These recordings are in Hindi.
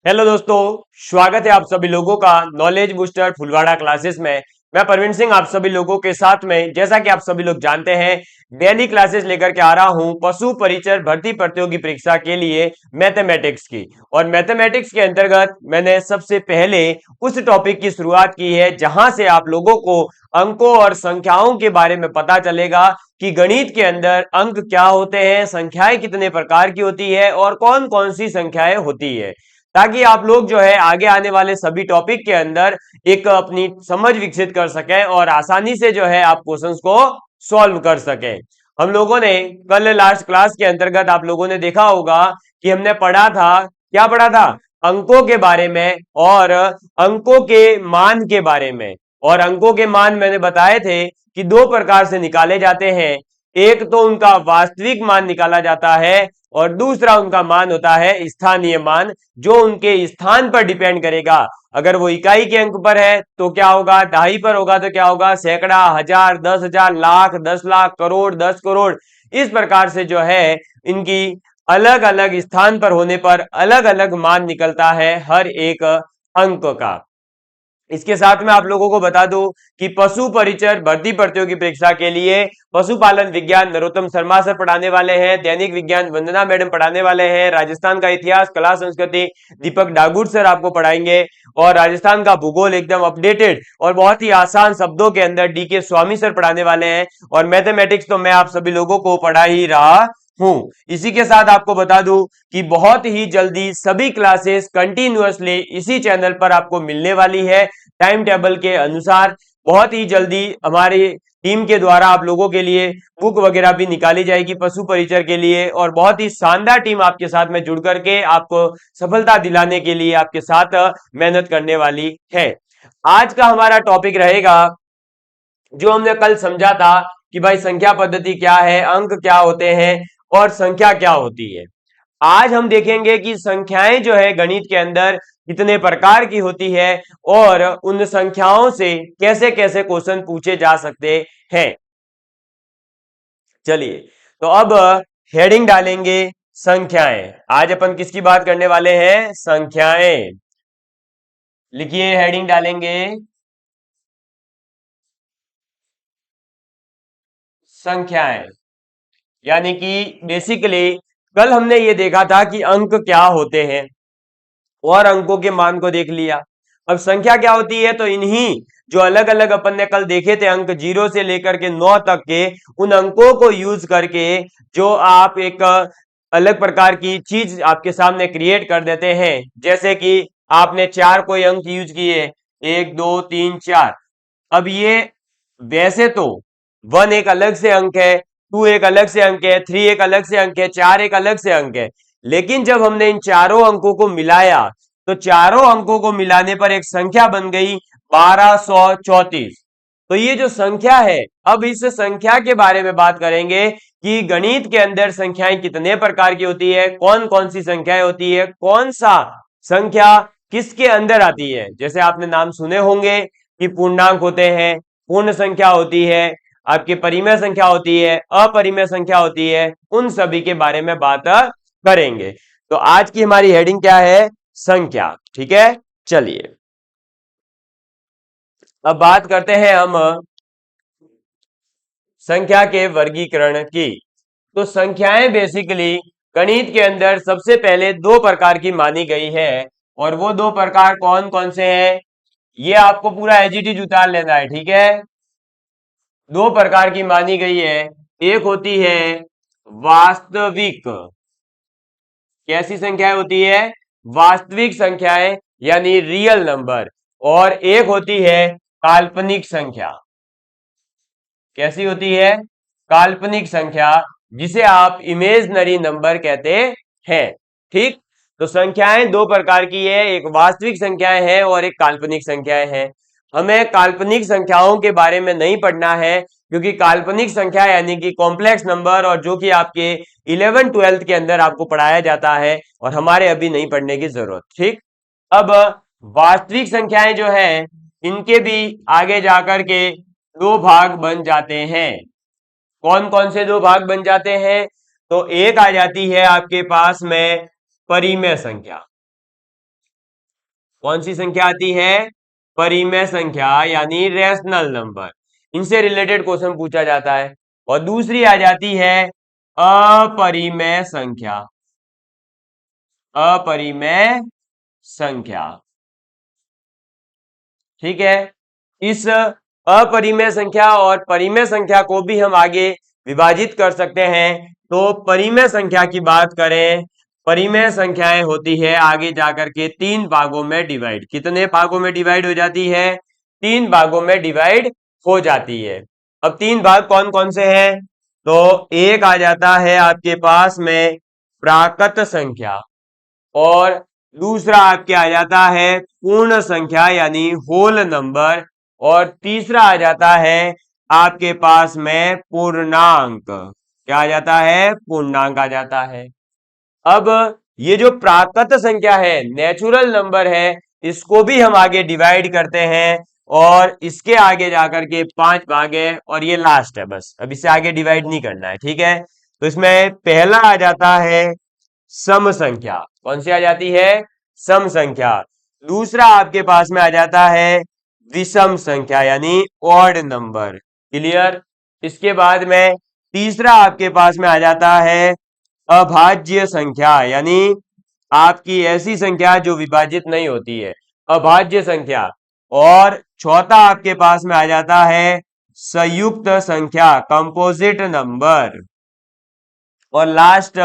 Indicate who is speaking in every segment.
Speaker 1: हेलो दोस्तों, स्वागत है आप सभी लोगों का नॉलेज बूस्टर फुलवाड़ा क्लासेस में। मैं प्रवीण सिंह आप सभी लोगों के साथ में, जैसा कि आप सभी लोग जानते हैं, डेली क्लासेस लेकर के आ रहा हूं पशु परिचर भर्ती प्रतियोगी परीक्षा के लिए मैथमेटिक्स की। और मैथमेटिक्स के अंतर्गत मैंने सबसे पहले उस टॉपिक की शुरुआत की है जहां से आप लोगों को अंकों और संख्याओं के बारे में पता चलेगा कि गणित के अंदर अंक क्या होते हैं, संख्याएं कितने प्रकार की होती है और कौन कौन सी संख्याएं होती है, ताकि आप लोग जो है आगे आने वाले सभी टॉपिक के अंदर एक अपनी समझ विकसित कर सकें और आसानी से जो है आप क्वेश्चंस को सॉल्व कर सकें। हम लोगों ने कल लास्ट क्लास के अंतर्गत आप लोगों ने देखा होगा कि हमने पढ़ा था, क्या पढ़ा था? अंकों के बारे में और अंकों के मान के बारे में। और अंकों के मान मैंने बताए थे कि दो प्रकार से निकाले जाते हैं। एक तो उनका वास्तविक मान निकाला जाता है और दूसरा उनका मान होता है स्थानीय मान, जो उनके स्थान पर डिपेंड करेगा। अगर वो इकाई के अंक पर है तो क्या होगा, दहाई पर होगा तो क्या होगा, सैकड़ा, हजार, 10,000, लाख, 10 लाख, करोड़, 10 करोड़। इस प्रकार से जो है इनकी अलग अलग स्थान पर होने पर अलग अलग मान निकलता है हर एक अंक का। इसके साथ में आप लोगों को बता दूं कि पशु परिचर भर्ती प्रतियोगी परीक्षा के लिए पशुपालन विज्ञान नरोत्तम शर्मा सर पढ़ाने वाले हैं, दैनिक विज्ञान वंदना मैडम पढ़ाने वाले हैं, राजस्थान का इतिहास कला संस्कृति दीपक डागुर सर आपको पढ़ाएंगे, और राजस्थान का भूगोल एकदम अपडेटेड और बहुत ही आसान शब्दों के अंदर डीके स्वामी सर पढ़ाने वाले हैं। और मैथमेटिक्स तो मैं आप सभी लोगों को पढ़ा ही रहा हूं। इसी के साथ आपको बता दूं कि बहुत ही जल्दी सभी क्लासेस कंटिन्यूअसली इसी चैनल पर आपको मिलने वाली है टाइम टेबल के अनुसार। बहुत ही जल्दी हमारी टीम के द्वारा आप लोगों के लिए बुक वगैरह भी निकाली जाएगी पशु परिचर के लिए, और बहुत ही शानदार टीम आपके साथ में जुड़ करके आपको सफलता दिलाने के लिए आपके साथ मेहनत करने वाली है। आज का हमारा टॉपिक रहेगा, जो हमने कल समझा था कि भाई संख्या पद्धति क्या है, अंक क्या होते हैं और संख्या क्या होती है। आज हम देखेंगे कि संख्याएं जो है गणित के अंदर कितने प्रकार की होती है और उन संख्याओं से कैसे कैसे क्वेश्चन पूछे जा सकते हैं। चलिए, तो अब हेडिंग डालेंगे संख्याएं। आज अपन किसकी बात करने वाले हैं? संख्याएं। लिखिए, हेडिंग डालेंगे संख्याएं। यानी कि बेसिकली कल हमने ये देखा था कि अंक क्या होते हैं और अंकों के मान को देख लिया। अब संख्या क्या होती है, तो इन्हीं जो अलग अलग अपन ने कल देखे थे अंक 0 से लेकर के 9 तक के, उन अंकों को यूज करके जो आप एक अलग प्रकार की चीज आपके सामने क्रिएट कर देते हैं। जैसे कि आपने चार कोई अंक यूज किए, 1 2 3 4। अब ये वैसे तो 1 एक अलग से अंक है, 2 एक अलग से अंक है, 3 एक अलग से अंक है, 4 एक अलग से अंक है। लेकिन जब हमने इन चारों अंकों को मिलाया तो चारों अंकों को मिलाने पर एक संख्या बन गई 1234। तो ये जो संख्या है, अब इस संख्या के बारे में बात करेंगे कि गणित के अंदर संख्याएं कितने प्रकार की होती है, कौन कौन सी संख्याएं होती है, कौन सा संख्या किसके अंदर आती है। जैसे आपने नाम सुने होंगे कि पूर्णांक होते हैं, पूर्ण संख्या होती है, आपकी परिमेय संख्या होती है, अपरिमेय संख्या होती है, उन सभी के बारे में बात करेंगे। तो आज की हमारी हेडिंग क्या है? संख्या। ठीक है, चलिए अब बात करते हैं हम संख्या के वर्गीकरण की। तो संख्याएं बेसिकली गणित के अंदर सबसे पहले दो प्रकार की मानी गई है, और वो दो प्रकार कौन कौन से हैं ये आपको पूरा एजीटी उतार लेना है। ठीक है, दो प्रकार की मानी गई है। एक होती है वास्तविक, कैसी संख्याएं होती है? वास्तविक संख्याएं यानी रियल नंबर। और एक होती है काल्पनिक संख्या। कैसी होती है? काल्पनिक संख्या, जिसे आप इमेजनरी नंबर कहते हैं। ठीक, तो संख्याएं दो प्रकार की है, एक वास्तविक संख्याएं हैं और एक काल्पनिक संख्याएं हैं। हमें काल्पनिक संख्याओं के बारे में नहीं पढ़ना है, क्योंकि काल्पनिक संख्या यानी कि कॉम्प्लेक्स नंबर, और जो कि आपके 11th 12th के अंदर आपको पढ़ाया जाता है और हमारे अभी नहीं पढ़ने की जरूरत। ठीक, अब वास्तविक संख्याएं जो है इनके भी आगे जाकर के दो भाग बन जाते हैं। कौन कौन से दो भाग बन जाते हैं? तो एक आ जाती है आपके पास में परिमेय संख्या। कौन सी संख्या आती है? परिमेय संख्या यानी रेशनल नंबर। इनसे रिलेटेड क्वेश्चन पूछा जाता है। और दूसरी आ जाती है अपरिमेय संख्या। अपरिमेय संख्या, ठीक है। इस अपरिमेय संख्या और परिमेय संख्या को भी हम आगे विभाजित कर सकते हैं। तो परिमेय संख्या की बात करें, परिमेय संख्याएं होती है आगे जाकर के 3 भागों में डिवाइड। कितने भागों में डिवाइड हो जाती है? 3 भागों में डिवाइड हो जाती है। अब 3 भाग कौन कौन से हैं? तो एक आ जाता है आपके पास में प्राकृत संख्या, और दूसरा आपके आ जाता है पूर्ण संख्या यानी होल नंबर, और तीसरा आ जाता है आपके पास में पूर्णांक। क्या आ जाता है? पूर्णांक आ जाता है। अब ये जो प्राकृत संख्या है, नेचुरल नंबर है, इसको भी हम आगे डिवाइड करते हैं, और इसके आगे जाकर के 5 भाग है, और ये लास्ट है बस। अब इसे आगे डिवाइड नहीं करना है, ठीक है। तो इसमें पहला आ जाता है सम संख्या। कौन सी आ जाती है? सम संख्या। दूसरा आपके पास में आ जाता है विषम संख्या यानी ऑड नंबर। क्लियर? इसके बाद में तीसरा आपके पास में आ जाता है अभाज्य संख्या, यानी आपकी ऐसी संख्या जो विभाजित नहीं होती है, अभाज्य संख्या। और चौथा आपके पास में आ जाता है संयुक्त संख्या, कंपोजिट नंबर। और लास्ट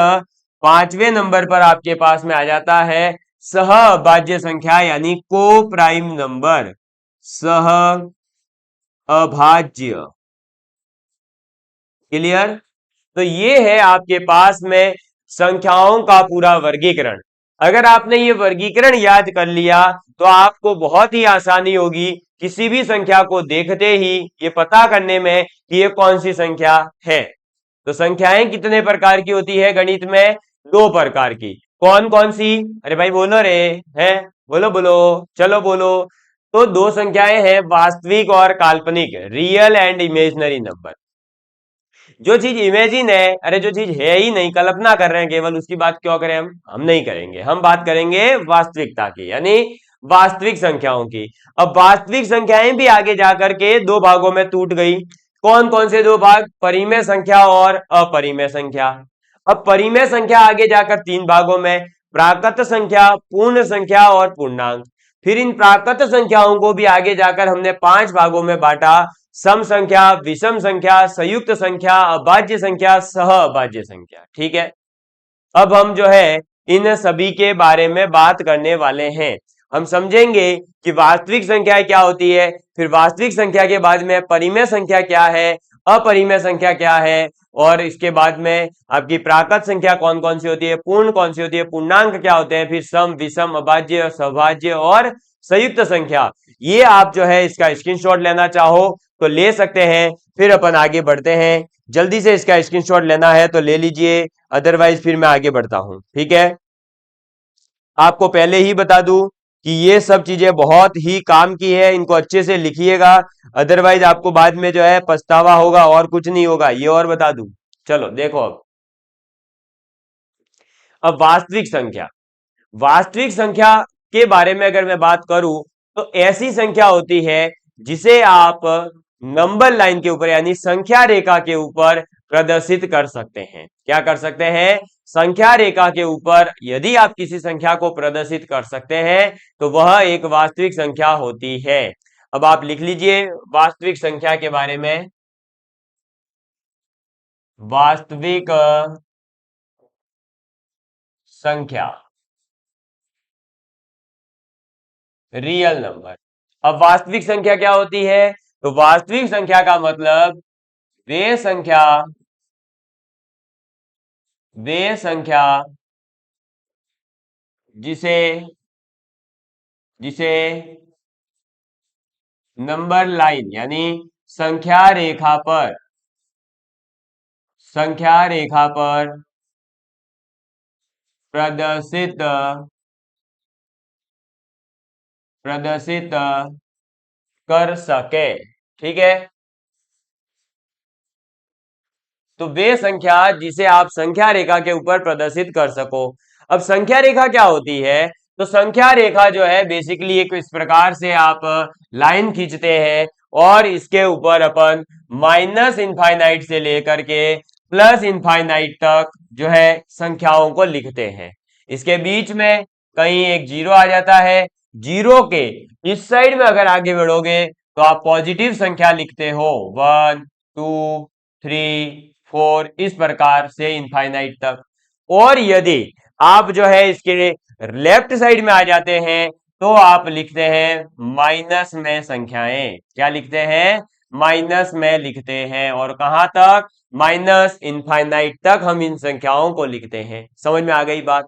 Speaker 1: 5वें नंबर पर आपके पास में आ जाता है सहअभाज्य संख्या यानी को प्राइम नंबर, सह अभाज्य। क्लियर? तो ये है आपके पास में संख्याओं का पूरा वर्गीकरण। अगर आपने ये वर्गीकरण याद कर लिया तो आपको बहुत ही आसानी होगी किसी भी संख्या को देखते ही ये पता करने में कि ये कौन सी संख्या है। तो संख्याएं कितने प्रकार की होती है गणित में? 2 प्रकार की। कौन कौन सी? अरे भाई बोलो रे, हैं? बोलो बोलो, चलो बोलो। तो 2 संख्याएं हैं, वास्तविक और काल्पनिक, रियल एंड इमेजिनरी नंबर। जो चीज इमेजिन है, अरे जो चीज है ही नहीं, कल्पना कर रहे हैं केवल, उसकी बात क्यों करें हम नहीं करेंगे। हम बात करेंगे वास्तविकता की, यानी वास्तविक संख्याओं की। अब वास्तविक संख्याएं भी आगे जाकर के 2 भागों में टूट गई। कौन कौन से 2 भाग? परिमेय संख्या और अपरिमेय संख्या। अब परिमेय संख्या आगे जाकर 3 भागों में, प्राकृत संख्या, पूर्ण संख्या और पूर्णांक। फिर इन प्राकृत संख्याओं को भी आगे जाकर हमने 5 भागों में बांटा, सम संख्या, विषम संख्या, संयुक्त संख्या, अभाज्य संख्या, सह अभाज्य संख्या। ठीक है। अब हम जो है इन सभी के बारे में बात करने वाले हैं। हम समझेंगे कि वास्तविक संख्या क्या होती है, फिर वास्तविक संख्या के बाद में परिमेय संख्या क्या है, अपरिमेय संख्या क्या है, और इसके बाद में आपकी प्राकृत संख्या कौन कौन सी होती है, पूर्ण कौन सी होती है, पूर्णांक क्या होते हैं, फिर सम, विषम, अभाज्य, सभाज्य और संयुक्त संख्या। ये आप जो है इसका स्क्रीनशॉट लेना चाहो तो ले सकते हैं। फिर अपन आगे बढ़ते हैं। जल्दी से इसका स्क्रीनशॉट लेना है तो ले लीजिए, अदरवाइज फिर मैं आगे बढ़ता हूं। ठीक है। आपको पहले ही बता दूं कि ये सब चीजें बहुत ही काम की है, इनको अच्छे से लिखिएगा, अदरवाइज आपको बाद में जो है पछतावा होगा और कुछ नहीं होगा, ये और बता दूं। चलो देखो, अब वास्तविक संख्या। वास्तविक संख्या के बारे में अगर मैं बात करूं तो ऐसी संख्या होती है जिसे आप नंबर लाइन के ऊपर यानी संख्या रेखा के ऊपर प्रदर्शित कर सकते हैं। क्या कर सकते हैं? संख्या रेखा के ऊपर यदि आप किसी संख्या को प्रदर्शित कर सकते हैं तो वह एक वास्तविक संख्या होती है। अब आप लिख लीजिए वास्तविक संख्या के बारे में। वास्तविक संख्या, रियल नंबर। अब वास्तविक संख्या क्या होती है? तो वास्तविक संख्या का मतलब वे संख्या, वे संख्या जिसे जिसे नंबर लाइन यानी संख्या रेखा पर, संख्या रेखा पर प्रदर्शित प्रदर्शित कर सके। ठीक है। तो वे संख्या जिसे आप संख्या रेखा के ऊपर प्रदर्शित कर सको। अब संख्या रेखा क्या होती है? तो संख्या रेखा जो है बेसिकली एक इस प्रकार से आप लाइन खींचते हैं और इसके ऊपर अपन माइनस इनफाइनाइट से लेकर के प्लस इनफाइनाइट तक जो है संख्याओं को लिखते हैं। इसके बीच में कहीं एक जीरो आ जाता है, जीरो के इस साइड में अगर आगे बढ़ोगे तो आप पॉजिटिव संख्या लिखते हो, 1 2 3 4 इस प्रकार से इनफाइनाइट तक। और यदि आप जो है इसके लेफ्ट साइड में आ जाते हैं तो आप लिखते हैं माइनस में संख्याएं। क्या लिखते हैं? माइनस में लिखते हैं। और कहां तक? माइनस इनफाइनाइट तक हम इन संख्याओं को लिखते हैं। समझ में आ गई बात?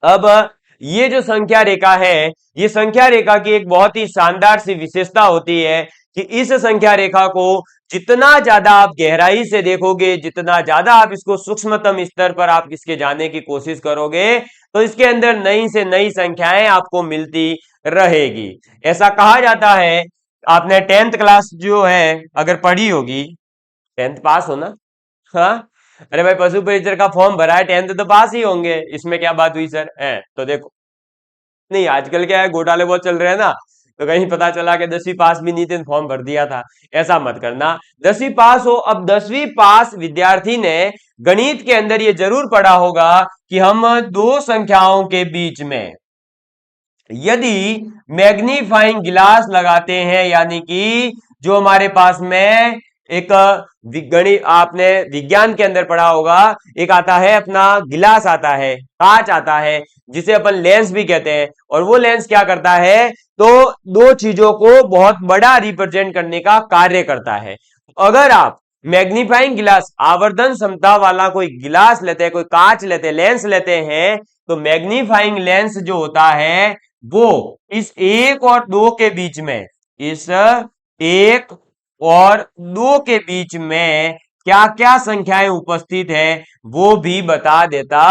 Speaker 1: अब ये जो संख्या रेखा है, ये संख्या रेखा की एक बहुत ही शानदार सी विशेषता होती है कि इस संख्या रेखा को जितना ज्यादा आप गहराई से देखोगे, जितना ज्यादा आप इसको सूक्ष्मतम स्तर पर आप इसके जाने की कोशिश करोगे, तो इसके अंदर नई से नई संख्याएं आपको मिलती रहेगी। ऐसा कहा जाता है, आपने 10th क्लास जो है अगर पढ़ी होगी, 10th पास हो ना? हाँ, अरे भाई पशु परिचर का फॉर्म भरा है, 10th तो पास ही होंगे, इसमें क्या बात हुई सर? है तो देखो, नहीं आजकल क्या है, घोटाले बहुत चल रहे हैं ना, तो कहीं पता चला कि 10वीं पास भी नहीं थे, फॉर्म भर दिया था। ऐसा मत करना, 10वीं पास हो। अब 10वीं पास विद्यार्थी ने गणित के अंदर ये जरूर पढ़ा होगा कि हम दो संख्याओं के बीच में यदि मैग्नीफाइंग गिलास लगाते हैं, यानी कि जो हमारे पास में एक गणित आपने विज्ञान के अंदर पढ़ा होगा, एक आता है अपना गिलास आता है, कांच आता है, जिसे अपन लेंस भी कहते हैं। और वो लेंस क्या करता है? तो दो चीजों को बहुत बड़ा रिप्रेजेंट करने का कार्य करता है। अगर आप मैग्नीफाइंग गिलास, आवर्धन क्षमता वाला कोई गिलास लेते हैं, कोई कांच लेते हैं, लेंस लेते हैं, तो मैग्नीफाइंग लेंस जो होता है वो इस एक और दो के बीच में, इस एक और दो के बीच में क्या क्या संख्याएं उपस्थित है वो भी बता देता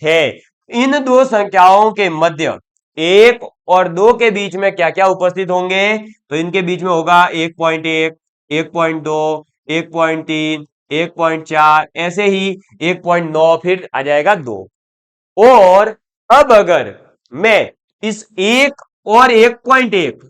Speaker 1: है। इन दो संख्याओं के मध्य, एक और दो के बीच में क्या क्या उपस्थित होंगे? तो इनके बीच में होगा 1.1, 1.2, 1.3, 1.4, ऐसे ही 1.9, फिर आ जाएगा 2। और अब अगर मैं इस एक और 1.1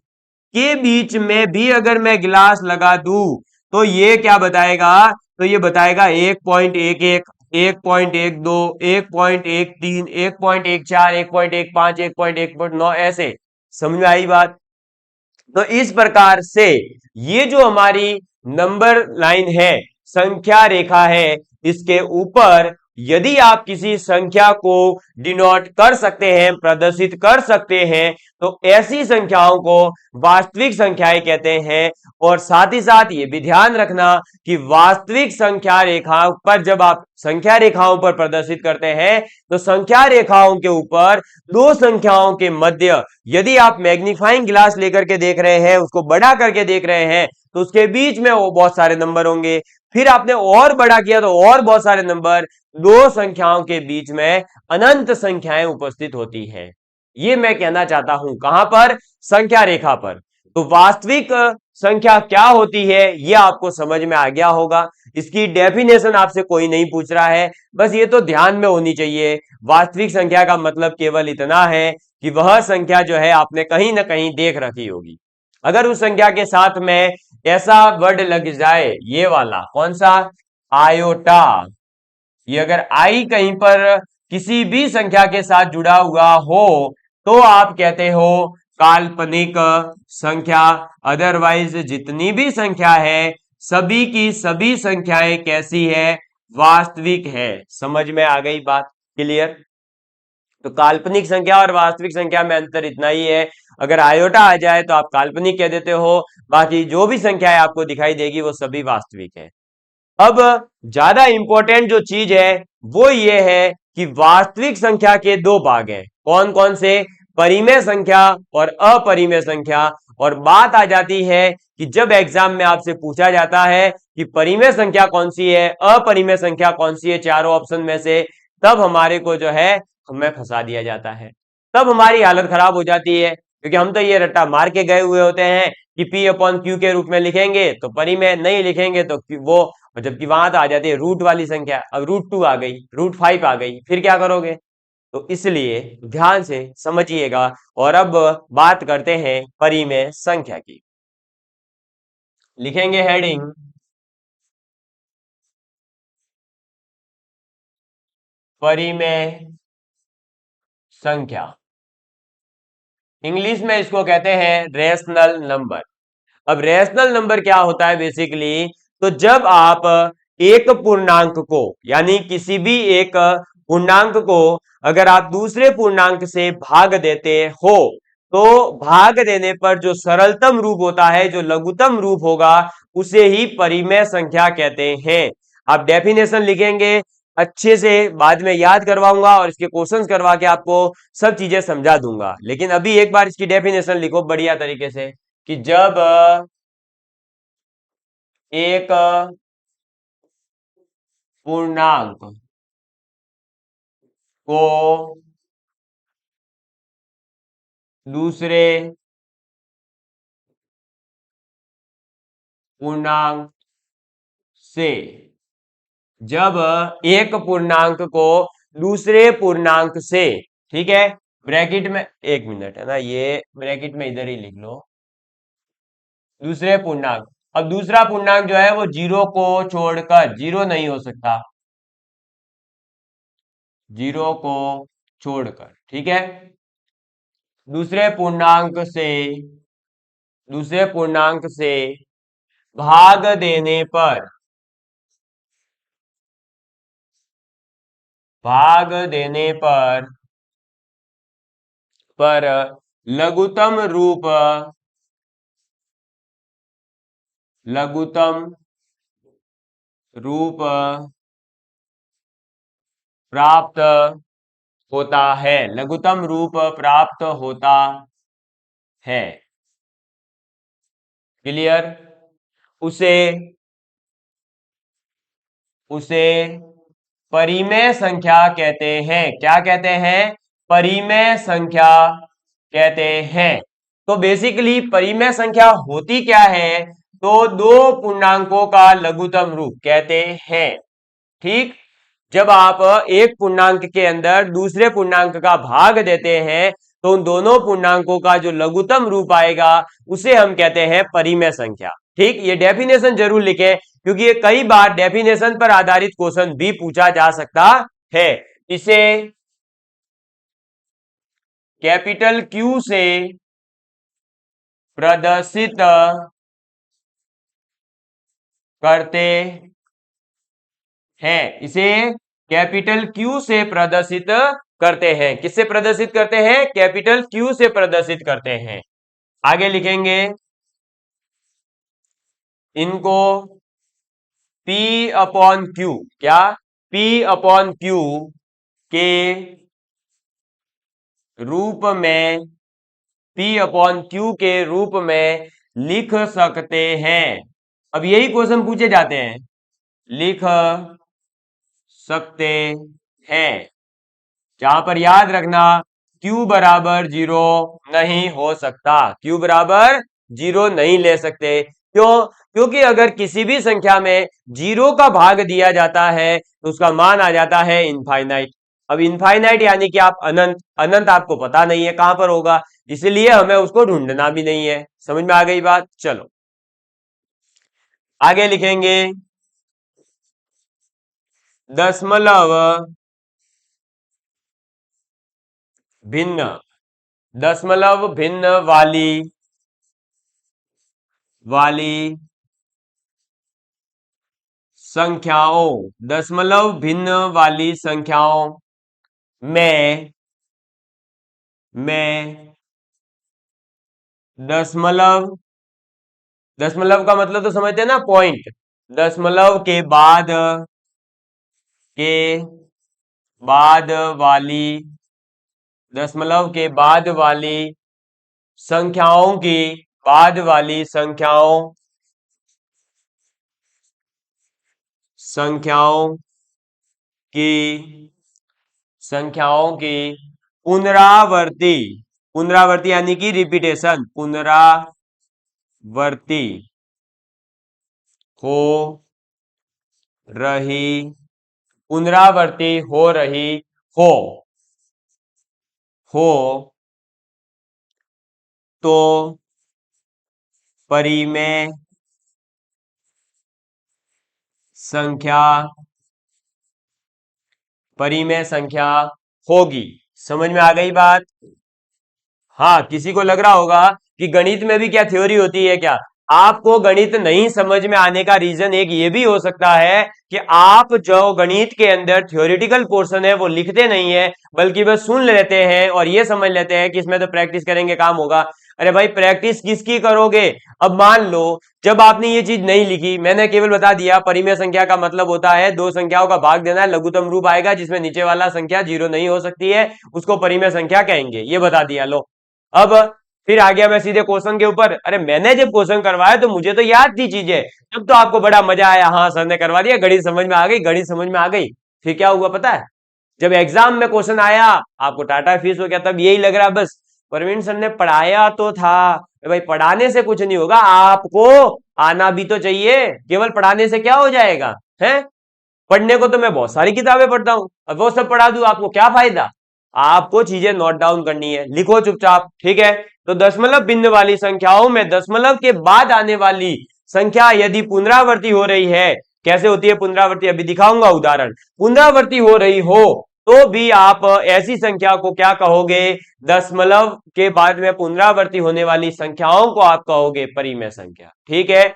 Speaker 1: के बीच में भी अगर मैं गिलास लगा दूं तो ये क्या बताएगा? तो ये बताएगा 1.11, 1.12, 1.13, 1.14, 1.15, 1.1.9, ऐसे। समझ में आई बात? तो इस प्रकार से ये जो हमारी नंबर लाइन है, संख्या रेखा है, इसके ऊपर यदि आप किसी संख्या को डिनोट कर सकते हैं, प्रदर्शित कर सकते हैं, तो ऐसी संख्याओं को वास्तविक संख्याएं कहते हैं। और साथ ही साथ ये भी ध्यान रखना कि वास्तविक संख्या रेखा पर जब आप संख्या रेखाओं पर प्रदर्शित करते हैं, तो संख्या रेखाओं के ऊपर दो संख्याओं के मध्य यदि आप मैग्नीफाइंग ग्लास लेकर के देख रहे हैं, उसको बड़ा करके देख रहे हैं, तो उसके बीच में वो बहुत सारे नंबर होंगे। फिर आपने और बड़ा किया तो और बहुत सारे नंबर, दो संख्याओं के बीच में अनंत संख्याएं उपस्थित होती है। ये मैं कहना चाहता हूं, कहां पर? संख्या रेखा पर। तो वास्तविक संख्या क्या होती है ये आपको समझ में आ गया होगा। इसकी डेफिनेशन आपसे कोई नहीं पूछ रहा है, बस ये तो ध्यान में होनी चाहिए। वास्तविक संख्या का मतलब केवल इतना है कि वह संख्या जो है आपने कहीं ना कहीं देख रखी होगी। अगर उस संख्या के साथ में ऐसा वर्ड लग जाए, ये वाला कौन सा? आयोटा। ये अगर आई कहीं पर किसी भी संख्या के साथ जुड़ा हुआ हो तो आप कहते हो काल्पनिक संख्या। अदरवाइज जितनी भी संख्या है, सभी की सभी संख्याएं कैसी है? वास्तविक है। समझ में आ गई बात? क्लियर? तो काल्पनिक संख्या और वास्तविक संख्या में अंतर इतना ही है, अगर आयोटा आ जाए तो आप काल्पनिक कह देते हो, बाकी जो भी संख्याएं आपको दिखाई देगी वो सभी वास्तविक है। अब ज्यादा इंपॉर्टेंट जो चीज है वो ये है कि वास्तविक संख्या के दो भाग हैं। कौन कौन से? परिमेय संख्या और अपरिमेय संख्या। और बात आ जाती है कि जब एग्जाम में आपसे पूछा जाता है कि परिमेय संख्या कौन सी है, अपरिमेय संख्या कौन सी है चारों ऑप्शन में से, तब हमारे को जो है हमें फंसा दिया जाता है, तब हमारी हालत खराब हो जाती है। क्योंकि हम तो ये रट्टा मार के गए हुए होते हैं कि P अपॉन Q के रूप में लिखेंगे तो परिमेय, नहीं लिखेंगे तो वो, जबकि वहां तो आ जाती है रूट वाली संख्या। अब √2 आ गई, √5 आ गई, फिर क्या करोगे? तो इसलिए ध्यान से समझिएगा। और अब बात करते हैं परिमेय संख्या की। लिखेंगे हेडिंग परिमेय संख्या। इंग्लिश में इसको कहते हैं रेशनल नंबर। अब रेशनल नंबर क्या होता है बेसिकली, तो जब आप एक पूर्णांक को यानी किसी भी एक पूर्णांक को अगर आप दूसरे पूर्णांक से भाग देते हो, तो भाग देने पर जो सरलतम रूप होता है, जो लघुत्तम रूप होगा, उसे ही परिमेय संख्या कहते हैं। आप डेफिनेशन लिखेंगे, अच्छे से बाद में याद करवाऊंगा और इसके क्वेश्चंस करवा के आपको सब चीजें समझा दूंगा। लेकिन अभी एक बार इसकी डेफिनेशन लिखो बढ़िया तरीके से कि जब एक पूर्णांक को दूसरे पूर्णांक से, जब एक पूर्णांक को दूसरे पूर्णांक से, ठीक है, ब्रैकेट में, एक मिनट है ना, ये ब्रैकेट में इधर ही लिख लो, दूसरे पूर्णांक। अब दूसरा पूर्णांक जो है वो जीरो को छोड़कर, जीरो नहीं हो सकता, जीरो को छोड़कर, ठीक है, दूसरे पूर्णांक से, दूसरे पूर्णांक से भाग देने पर, भाग देने पर लघुत्तम रूप, लघुत्तम रूप प्राप्त होता है, लघुत्तम रूप प्राप्त होता है। क्लियर? उसे, उसे परिमेय संख्या कहते हैं। क्या कहते हैं? परिमेय संख्या कहते हैं। तो बेसिकली परिमेय संख्या होती क्या है? तो दो पूर्णांकों का लघुत्तम रूप कहते हैं। ठीक, जब आप एक पूर्णांक के अंदर दूसरे पूर्णांक का भाग देते हैं, तो उन दोनों पूर्णांकों का जो लघुत्तम रूप आएगा उसे हम कहते हैं परिमेय संख्या। ठीक, ये डेफिनेशन जरूर लिखें, क्योंकि ये कई बार डेफिनेशन पर आधारित क्वेश्चन भी पूछा जा सकता है। इसे कैपिटल क्यू से प्रदर्शित करते हैं, इसे कैपिटल क्यू से प्रदर्शित करते हैं। किससे प्रदर्शित करते हैं? कैपिटल क्यू से प्रदर्शित करते हैं। आगे लिखेंगे, इनको P अपॉन क्यू, क्या? P अपॉन क्यू के रूप में, P अपॉन क्यू के रूप में लिख सकते हैं। अब यही क्वेश्चन पूछे जाते हैं, लिख सकते हैं, जहां पर याद रखना Q बराबर जीरो नहीं हो सकता, Q बराबर जीरो नहीं ले सकते। क्यों? क्योंकि अगर किसी भी संख्या में जीरो का भाग दिया जाता है तो उसका मान आ जाता है इनफाइनाइट। अब इनफाइनाइट यानी कि आप अनंत, अनंत आपको पता नहीं है कहां पर होगा, इसलिए हमें उसको ढूंढना भी नहीं है। समझ में आ गई बात? चलो आगे लिखेंगे, दशमलव भिन्न, दशमलव भिन्न वाली, वाली संख्याओं, दशमलव भिन्न वाली संख्याओं में दशमलव, दशमलव का मतलब तो समझते हैं ना, पॉइंट, दशमलव के बाद वाली, दशमलव के बाद वाली संख्याओं की, बाद वाली संख्याओं, संख्याओं की, संख्याओं की पुनरावर्ती, पुनरावर्ती यानी कि रिपीटेशन, पुनरावर्ती हो रही, पुनरावर्ती हो रही हो, हो तो परिमेय संख्या परिमेय संख्या होगी। समझ में आ गई बात? हाँ, किसी को लग रहा होगा कि गणित में भी क्या थ्योरी होती है क्या? आपको गणित नहीं समझ में आने का रीजन एक ये भी हो सकता है कि आप जो गणित के अंदर थ्योरेटिकल पोर्शन है वो लिखते नहीं है, बल्कि बस सुन लेते हैं और ये समझ लेते हैं कि इसमें तो प्रैक्टिस करेंगे काम होगा। अरे भाई, प्रैक्टिस किसकी करोगे? अब मान लो जब आपने ये चीज नहीं लिखी, मैंने केवल बता दिया परिमेय संख्या का मतलब होता है दो संख्याओं का भाग देना है, लघुत्तम रूप आएगा जिसमें नीचे वाला संख्या जीरो नहीं हो सकती है, उसको परिमेय संख्या कहेंगे, ये बता दिया। लो, अब फिर आ गया मैं सीधे क्वेश्चन के ऊपर। अरे मैंने जब क्वेश्चन करवाया तो मुझे तो याद थी चीजें, तब तो आपको बड़ा मजा आया, हाँ सर ने करवा दिया, गणित समझ में आ गई, गणित समझ में आ गई। फिर क्या हुआ पता है? जब एग्जाम में क्वेश्चन आया, आपको टाटा फीस हो गया, तब यही लग रहा बस प्रवीण सर ने पढ़ाया तो था। भाई पढ़ाने से कुछ नहीं होगा, आपको आना भी तो चाहिए। केवल पढ़ाने से क्या हो जाएगा है? पढ़ने को तो मैं बहुत सारी किताबें पढ़ता हूं, अब वो सब पढ़ा दूं आपको क्या फायदा? आपको चीजें नोट डाउन करनी है, लिखो चुपचाप, ठीक है? तो दशमलव भिन्न वाली संख्याओं में दशमलव के बाद आने वाली संख्या यदि पुनरावृत्ति हो रही है, कैसे होती है पुनरावृत्ति अभी दिखाऊंगा उदाहरण, पुनरावृत्ति हो रही हो तो भी आप ऐसी संख्या को क्या कहोगे? दशमलव के बाद में पुनरावृत्ति होने वाली संख्याओं को आप कहोगे परिमेय संख्या। ठीक है,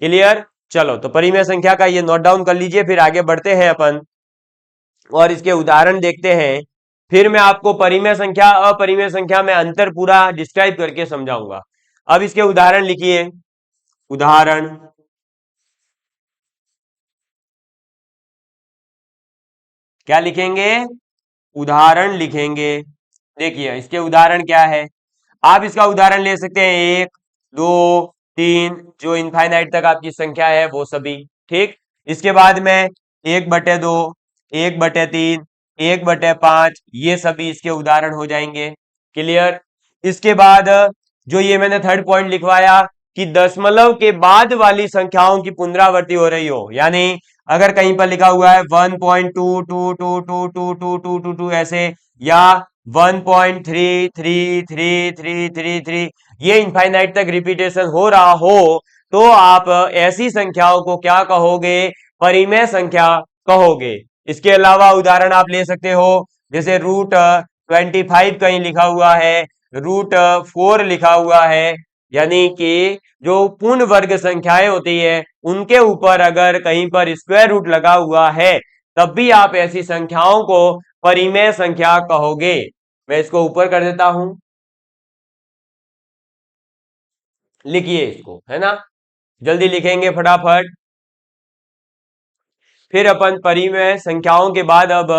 Speaker 1: क्लियर? चलो, तो परिमेय संख्या का ये नोट डाउन कर लीजिए, फिर आगे बढ़ते हैं अपन और इसके उदाहरण देखते हैं। फिर मैं आपको परिमेय संख्या अपरिमेय संख्या में अंतर पूरा डिस्क्राइब करके समझाऊंगा। अब इसके उदाहरण लिखिए। उदाहरण, क्या लिखेंगे? उदाहरण लिखेंगे। देखिए इसके उदाहरण क्या है, आप इसका उदाहरण ले सकते हैं एक, दो, तीन, जो इनफाइनाइट तक आपकी संख्या है वो सभी। ठीक, इसके बाद में एक बटे दो, एक बटे तीन, एक बटे पांच, ये सभी इसके उदाहरण हो जाएंगे। क्लियर? इसके बाद जो ये मैंने थर्ड पॉइंट लिखवाया कि दशमलव के बाद वाली संख्याओं की पुनरावृत्ति हो रही हो, यानी अगर कहीं पर लिखा हुआ है 1.222222222 ऐसे, या 1.3333333, ये इनफाइनाइट तक रिपीटेशन हो रहा हो, तो आप ऐसी संख्याओं को क्या कहोगे? परिमेय संख्या कहोगे। इसके अलावा उदाहरण आप ले सकते हो, जैसे √25 कहीं लिखा हुआ है, √4 लिखा हुआ है, यानी कि जो पूर्ण वर्ग संख्याएं होती है उनके ऊपर अगर कहीं पर स्क्वायर रूट लगा हुआ है, तब भी आप ऐसी संख्याओं को परिमेय संख्या कहोगे। मैं इसको ऊपर कर देता हूं, लिखिए इसको, है ना? जल्दी लिखेंगे फटाफट। फिर अपन परिमेय संख्याओं के बाद अब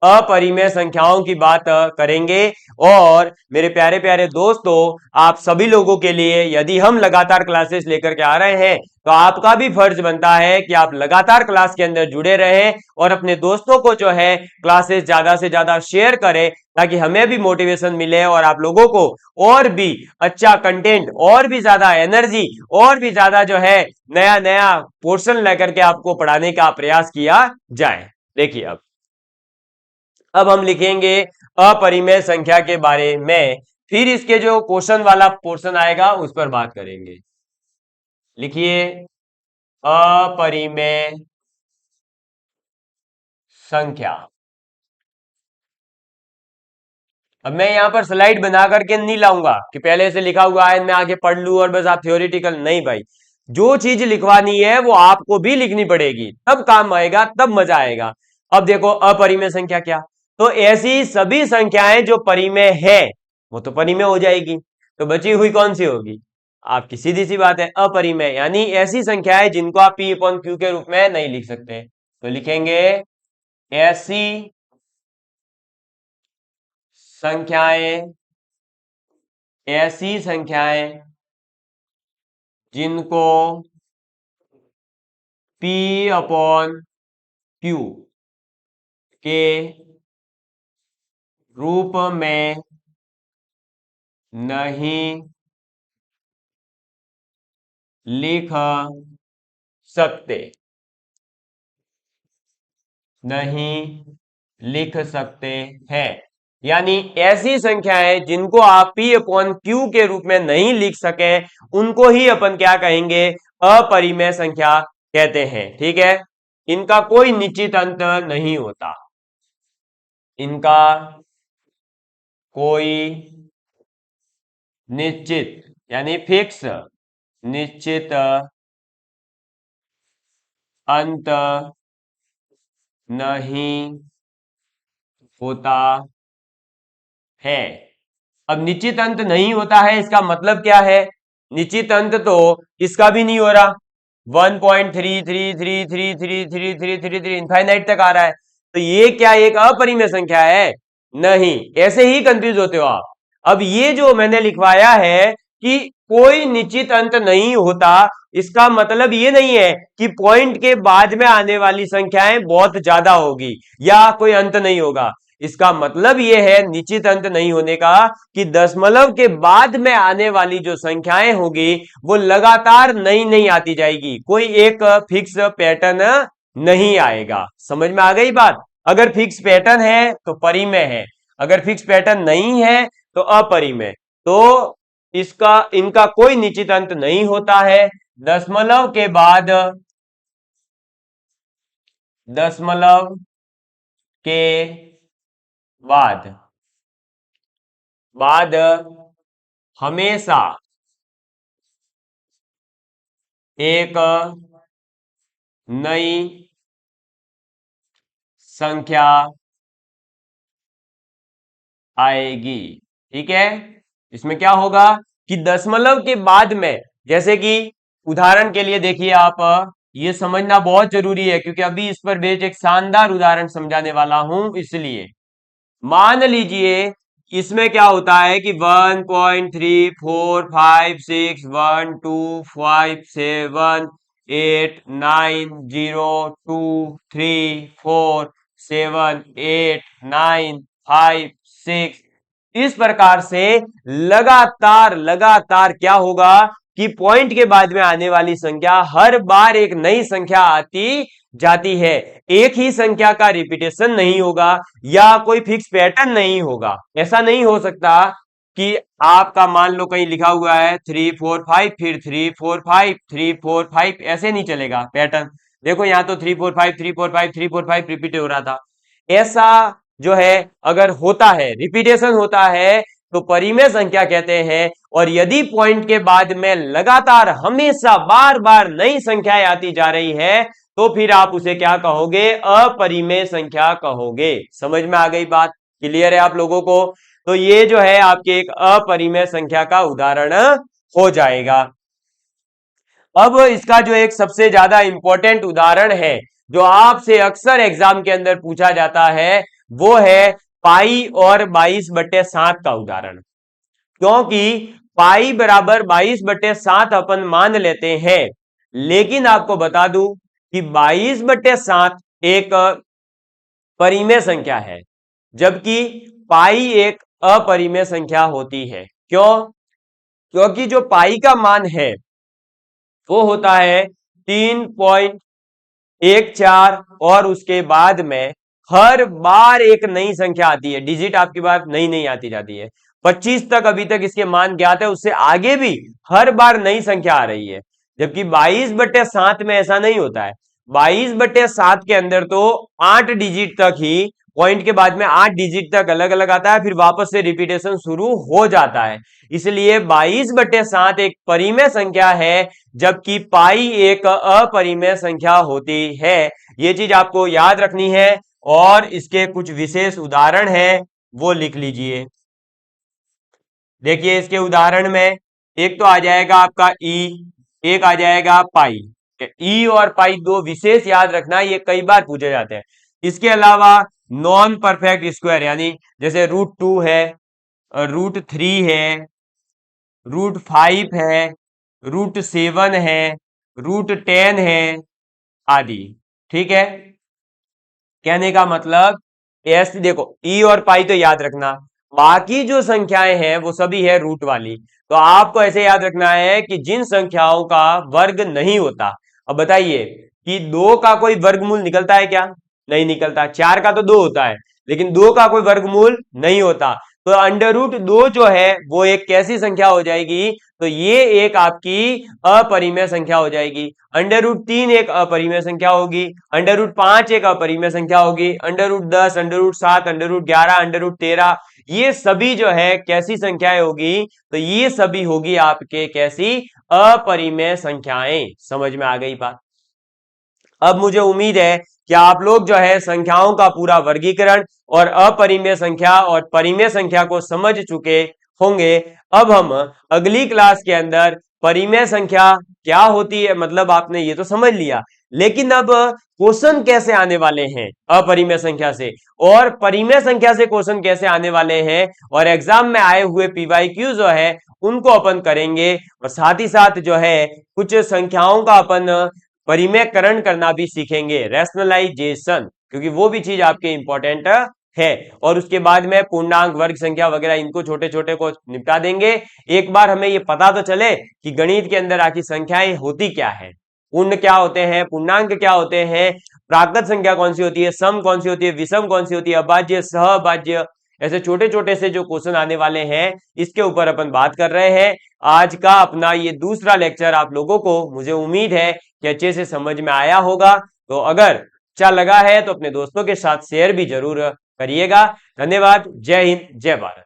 Speaker 1: अपरिमेय संख्याओं की बात करेंगे। और मेरे प्यारे प्यारे दोस्तों, आप सभी लोगों के लिए यदि हम लगातार क्लासेस लेकर के आ रहे हैं, तो आपका भी फर्ज बनता है कि आप लगातार क्लास के अंदर जुड़े रहें और अपने दोस्तों को जो है क्लासेस ज्यादा से ज्यादा शेयर करें, ताकि हमें भी मोटिवेशन मिले और आप लोगों को और भी अच्छा कंटेंट, और भी ज्यादा एनर्जी, और भी ज्यादा जो है नया नया पोर्शन लेकर के आपको पढ़ाने का प्रयास किया जाए। देखिए अब हम लिखेंगे अपरिमेय संख्या के बारे में, फिर इसके जो क्वेश्चन वाला पोर्शन आएगा उस पर बात करेंगे। लिखिए अपरिमेय संख्या। अब मैं यहां पर स्लाइड बना करके नहीं लाऊंगा कि पहले से लिखा हुआ है मैं आगे पढ़ लूं और बस आप थ्योरेटिकल नहीं भाई, जो चीज लिखवानी है वो आपको भी लिखनी पड़ेगी, तब काम आएगा, तब मजा आएगा। अब देखो अपरिमेय संख्या क्या, तो ऐसी सभी संख्याएं जो परिमेय है वो तो परिमेय हो जाएगी, तो बची हुई कौन सी होगी? आपकी सीधी सी बात है अपरिमेय, यानी ऐसी संख्याएं जिनको आप पी अपॉन क्यू के रूप में नहीं लिख सकते, तो लिखेंगे ऐसी संख्याएं, ऐसी संख्याएं जिनको P अपॉन Q के रूप में नहीं लिख सकते, नहीं लिख सकते हैं। यानी ऐसी संख्याएं जिनको आप P अपॉन Q के रूप में नहीं लिख सके उनको ही अपन क्या कहेंगे, अपरिमेय संख्या कहते हैं। ठीक है, इनका कोई निश्चित अंत नहीं होता, इनका कोई निश्चित यानी फिक्स निश्चित अंत नहीं होता है। अब निश्चित अंत नहीं होता है इसका मतलब क्या है, निश्चित अंत तो इसका भी नहीं हो रहा, 1.33333333 इनफाइनाइट तक आ रहा है, तो ये क्या एक अपरिमेय संख्या है? नहीं, ऐसे ही कंफ्यूज होते हो आप। अब ये जो मैंने लिखवाया है कि कोई निश्चित अंत नहीं होता, इसका मतलब ये नहीं है कि पॉइंट के बाद में आने वाली संख्याएं बहुत ज्यादा होगी या कोई अंत नहीं होगा। इसका मतलब यह है निश्चित अंत नहीं होने का कि दशमलव के बाद में आने वाली जो संख्याएं होगी वो लगातार नई नई आती जाएगी, कोई एक फिक्स पैटर्न नहीं आएगा। समझ में आ गई बात? अगर फिक्स पैटर्न है तो परिमेय है, अगर फिक्स पैटर्न नहीं है तो अपरिमेय। तो इसका इनका कोई निश्चित अंत नहीं होता है। दशमलव के बाद दशमलव के बाद हमेशा एक नई संख्या आएगी। ठीक है, इसमें क्या होगा कि दशमलव के बाद में, जैसे कि उदाहरण के लिए देखिए आप, ये समझना बहुत जरूरी है क्योंकि अभी इस पर बेस्ड एक शानदार उदाहरण समझाने वाला हूं। इसलिए मान लीजिए इसमें क्या होता है कि 1.34561223478956 इस प्रकार से लगातार लगातार क्या होगा कि पॉइंट के बाद में आने वाली संख्या हर बार एक नई संख्या आती जाती है, एक ही संख्या का रिपीटेशन नहीं होगा या कोई फिक्स पैटर्न नहीं होगा। ऐसा नहीं हो सकता कि आपका मान लो कहीं लिखा हुआ है 345 फिर 345 345, ऐसे नहीं चलेगा पैटर्न। देखो यहां तो 345 345 345 रिपीट हो रहा था। ऐसा जो है अगर होता है, रिपीटेशन होता है, तो परिमेय संख्या कहते हैं। और यदि पॉइंट के बाद में लगातार हमेशा बार बार नई संख्याएं आती जा रही है तो फिर आप उसे क्या कहोगे, अपरिमेय संख्या कहोगे। समझ में आ गई बात? क्लियर है आप लोगों को? तो ये जो है आपके एक अपरिमेय संख्या का उदाहरण हो जाएगा। अब इसका जो एक सबसे ज्यादा इंपॉर्टेंट उदाहरण है जो आपसे अक्सर एग्जाम के अंदर पूछा जाता है वो है पाई और 22/7 का उदाहरण। क्योंकि पाई बराबर 22/7 अपन मान लेते हैं, लेकिन आपको बता दूं कि 22/7 एक परिमेय संख्या है जबकि पाई एक अपरिमेय संख्या होती है। क्यों? क्योंकि जो पाई का मान है वो होता है 3.14 और उसके बाद में हर बार एक नई संख्या आती है, डिजिट आपकी बात नई नई आती जाती है। 25 तक अभी तक इसके मान ज्ञात है, उससे आगे भी हर बार नई संख्या आ रही है। जबकि 22/7 में ऐसा नहीं होता है। 22/7 के अंदर तो 8 डिजिट तक ही, पॉइंट के बाद में 8 डिजिट तक अलग अलग आता है, फिर वापस से रिपीटेशन शुरू हो जाता है। इसलिए 22/7 एक परिमेय संख्या है जबकि पाई एक अपरिमेय संख्या होती है। ये चीज आपको याद रखनी है और इसके कुछ विशेष उदाहरण हैं वो लिख लीजिए। देखिए इसके उदाहरण में एक तो आ जाएगा आपका ई, एक आ जाएगा पाई। ई और पाई दो विशेष याद रखना, ये कई बार पूछे जाते हैं। इसके अलावा नॉन परफेक्ट स्क्वायर यानी जैसे √2 है, √3 है, √5 है, √7 है, √10 है आदि। ठीक है, कहने का मतलब ऐसे देखो ई और पाई तो याद रखना, बाकी जो संख्याएं हैं वो सभी है रूट वाली। तो आपको ऐसे याद रखना है कि जिन संख्याओं का वर्ग नहीं होता, अब बताइए कि 2 का कोई वर्गमूल निकलता है क्या? नहीं निकलता। 4 का तो 2 होता है, लेकिन 2 का कोई वर्गमूल नहीं होता। तो अंडर रूट 2 जो है वो एक कैसी संख्या हो जाएगी, तो ये एक आपकी अपरिमेय संख्या हो जाएगी। अंडर रूट 3 एक अपरिमेय संख्या होगी, अंडर रूट 5 एक अपरिमेय संख्या होगी, under root 10, under root 7, under root 11, under root 13, ये सभी जो है कैसी संख्याएं होगी, तो ये सभी होगी आपके कैसी, अपरिमेय संख्याएं। समझ में आ गई बात। अब मुझे उम्मीद है कि आप लोग जो है संख्याओं का पूरा वर्गीकरण और अपरिमेय संख्या और परिमेय संख्या को समझ चुके होंगे। अब हम अगली क्लास के अंदर परिमेय संख्या क्या होती है, मतलब आपने ये तो समझ लिया, लेकिन अब क्वेश्चन कैसे आने वाले हैं अपरिमेय संख्या से, और परिमेय संख्या से क्वेश्चन कैसे आने वाले हैं, और एग्जाम में आए हुए पीवाईक्यू जो है उनको अपन करेंगे, और साथ ही साथ जो है कुछ संख्याओं का अपन परिमेयकरण करना भी सीखेंगे, रैशनलाइजेशन, क्योंकि वो भी चीज आपके इंपॉर्टेंट है। और उसके बाद में पूर्णांक, वर्ग संख्या वगैरह इनको छोटे छोटे को निपटा देंगे। एक बार हमें ये पता तो चले कि गणित के अंदर आखिर संख्याएं होती क्या है, पूर्ण क्या होते हैं, पूर्णांक क्या होते हैं, प्राकृत संख्या कौन सी होती है, सम कौन सी होती है, विषम कौन सी होती है, अभाज्य, सहअभाज्य, ऐसे छोटे छोटे से जो क्वेश्चन आने वाले हैं इसके ऊपर अपन बात कर रहे हैं। आज का अपना ये दूसरा लेक्चर आप लोगों को मुझे उम्मीद है कि अच्छे से समझ में आया होगा। तो अगर अच्छा लगा है तो अपने दोस्तों के साथ शेयर भी जरूर करिएगा। धन्यवाद। जय हिंद, जय भारत।